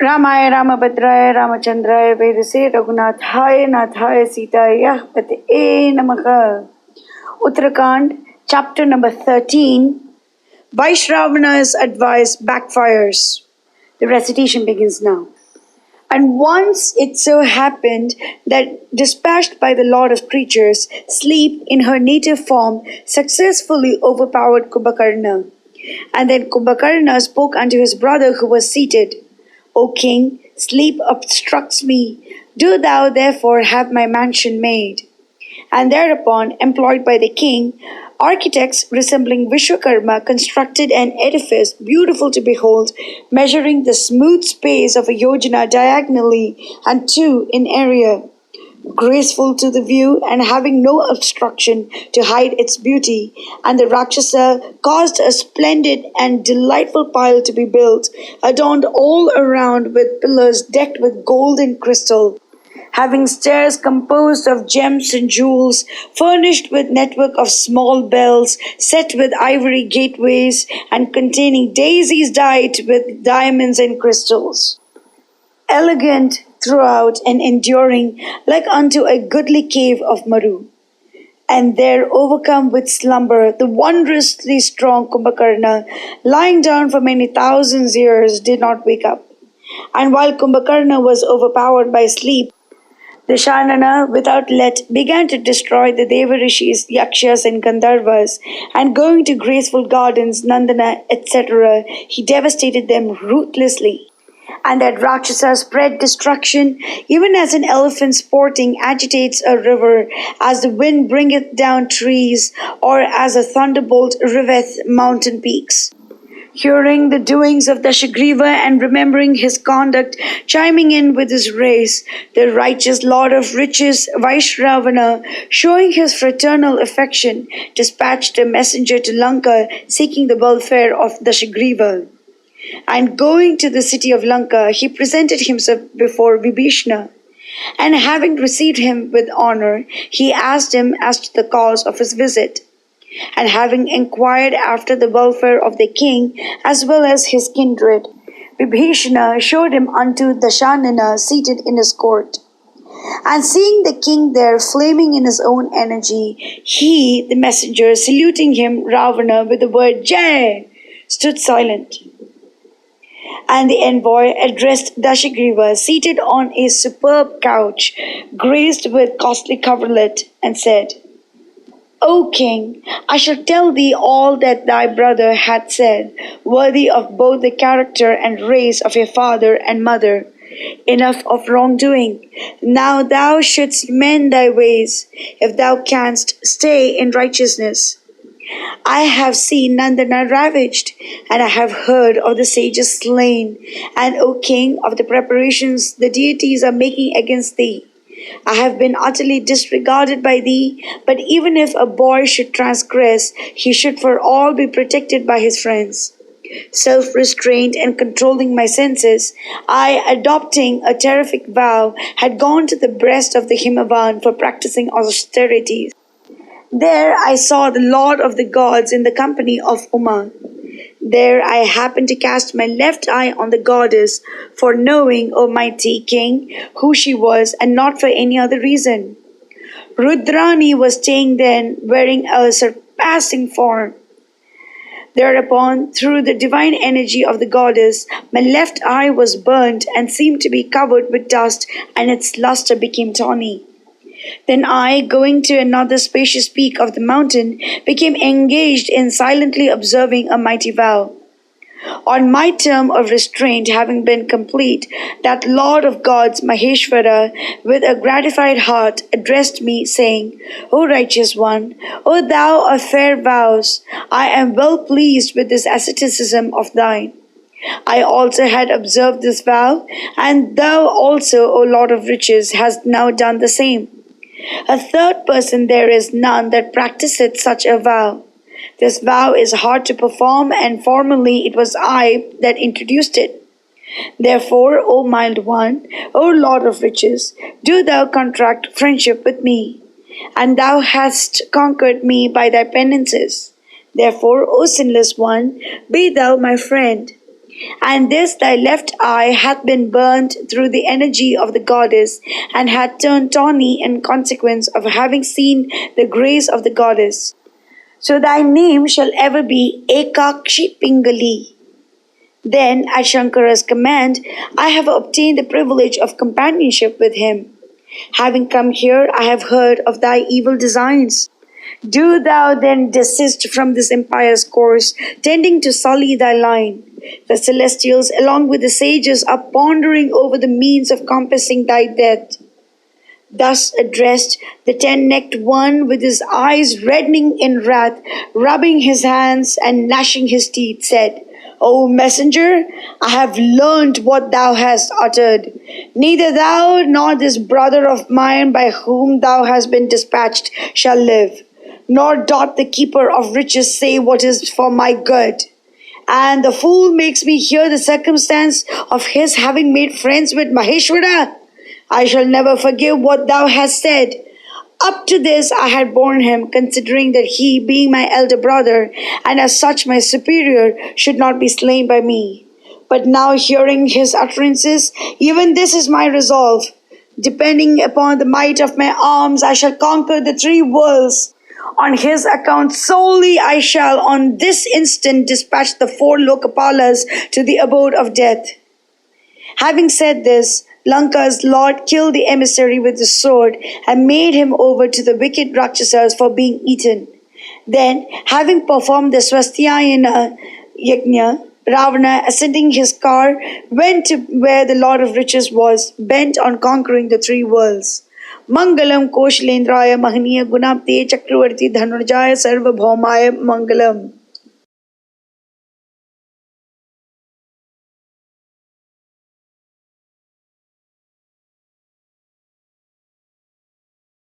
रामाय रामभद्राय रामचंद्राय वेदसे रघुनाथाय नाथाय सीताय पतये नमः. Uttarakhand, chapter number 13. Vaishravana's advice backfires. The recitation begins now. And once it so happened that, dispatched by the Lord of Creatures, sleep in her native form successfully overpowered Kumbhakarna. And then Kumbhakarna spoke unto his brother who was seated, O king, sleep obstructs me. Do thou therefore have my mansion made. And thereupon, employed by the king, architects resembling Vishwakarma constructed an edifice beautiful to behold, measuring the smooth space of a yojana diagonally and 2 in area, graceful to the view and having no obstruction to hide its beauty. And the Rakshasa caused a splendid and delightful pile to be built, adorned all around with pillars decked with gold and crystal, having stairs composed of gems and jewels, furnished with network of small bells, set with ivory gateways, and containing daisies dyed with diamonds and crystals. Elegant throughout and enduring like unto a goodly cave of Maru. And there, overcome with slumber, the wondrously strong Kumbhakarna, lying down for many thousands years, did not wake up. And while Kumbhakarna was overpowered by sleep, the Shanana, without let, began to destroy the Davarishis, Yakshas and Gandarbhas, and going to graceful gardens, Nandana, etc., he devastated them ruthlessly. And that Rakshasa spread destruction, even as an elephant sporting agitates a river, as the wind bringeth down trees, or as a thunderbolt riveth mountain peaks. Hearing the doings of Dashagriva and remembering his conduct, chiming in with his race, the righteous lord of riches, Vaishravana, showing his fraternal affection, dispatched a messenger to Lanka seeking the welfare of Dashagriva. And going to the city of Lanka, he presented himself before Vibhishana. And having received him with honor, he asked him as to the cause of his visit. And having inquired after the welfare of the king as well as his kindred, Vibhishana showed him unto Dashanana seated in his court. And seeing the king there flaming in his own energy, he, the messenger, saluting him, Ravana, with the word Jai, stood silent. And the envoy addressed Dashagriva, seated on a superb couch, graced with costly coverlet, and said, O king, I shall tell thee all that thy brother hath said, worthy of both the character and race of your father and mother. Enough of wrongdoing. Now thou shouldst mend thy ways, if thou canst stay in righteousness. I have seen Nandana ravaged, and I have heard of the sages slain, and, O king, of the preparations the deities are making against thee. I have been utterly disregarded by thee, but even if a boy should transgress, he should for all be protected by his friends. Self-restrained and controlling my senses, I, adopting a terrific vow, had gone to the breast of the Himavan for practicing austerities. There I saw the Lord of the gods in the company of Uma. There I happened to cast my left eye on the goddess, for knowing, O mighty king, who she was, and not for any other reason. Rudrani was staying then, wearing a surpassing form. Thereupon, through the divine energy of the goddess, my left eye was burnt and seemed to be covered with dust, and its luster became tawny. Then I, going to another spacious peak of the mountain, became engaged in silently observing a mighty vow. On my term of restraint having been complete, that Lord of gods, Maheshvara, with a gratified heart, addressed me, saying, O righteous one, O thou of fair vows, I am well pleased with this asceticism of thine. I also had observed this vow, and thou also, O Lord of riches, hast now done the same. A third person there is none that practiseth such a vow. This vow is hard to perform, and formerly it was I that introduced it. Therefore, O mild one, O Lord of riches, do thou contract friendship with me, and thou hast conquered me by thy penances. Therefore, O sinless one, be thou my friend. And this thy left eye hath been burnt through the energy of the goddess, and hath turned tawny in consequence of having seen the grace of the goddess. So thy name shall ever be Ekakshi Pingali. Then, at Shankara's command, I have obtained the privilege of companionship with him. Having come here, I have heard of thy evil designs. Do thou then desist from this impious course, tending to sully thy line. The celestials, along with the sages, are pondering over the means of compassing thy death. Thus addressed, the ten-necked one, with his eyes reddening in wrath, rubbing his hands and gnashing his teeth, said, O messenger, I have learnt what thou hast uttered. Neither thou nor this brother of mine by whom thou hast been dispatched shall live, nor doth the keeper of riches say what is for my good. And the fool makes me hear the circumstance of his having made friends with Maheshwara. I shall never forgive what thou hast said. Up to this I had borne him, considering that he, being my elder brother, and as such my superior, should not be slain by me. But now hearing his utterances, even this is my resolve. Depending upon the might of my arms, I shall conquer the three worlds. On his account solely I shall on this instant dispatch the four Lokapalas to the abode of death. Having said this, Lanka's lord killed the emissary with the sword and made him over to the wicked Rakshasas for being eaten. Then, having performed the Swasthayana Yajna, Ravana, ascending his car, went to where the Lord of Riches was, bent on conquering the three worlds. Mangalam Koshalendraya Mahaniya Gunapte Chakravarti Dhanurjaya Sarvabhaumaya Mangalam.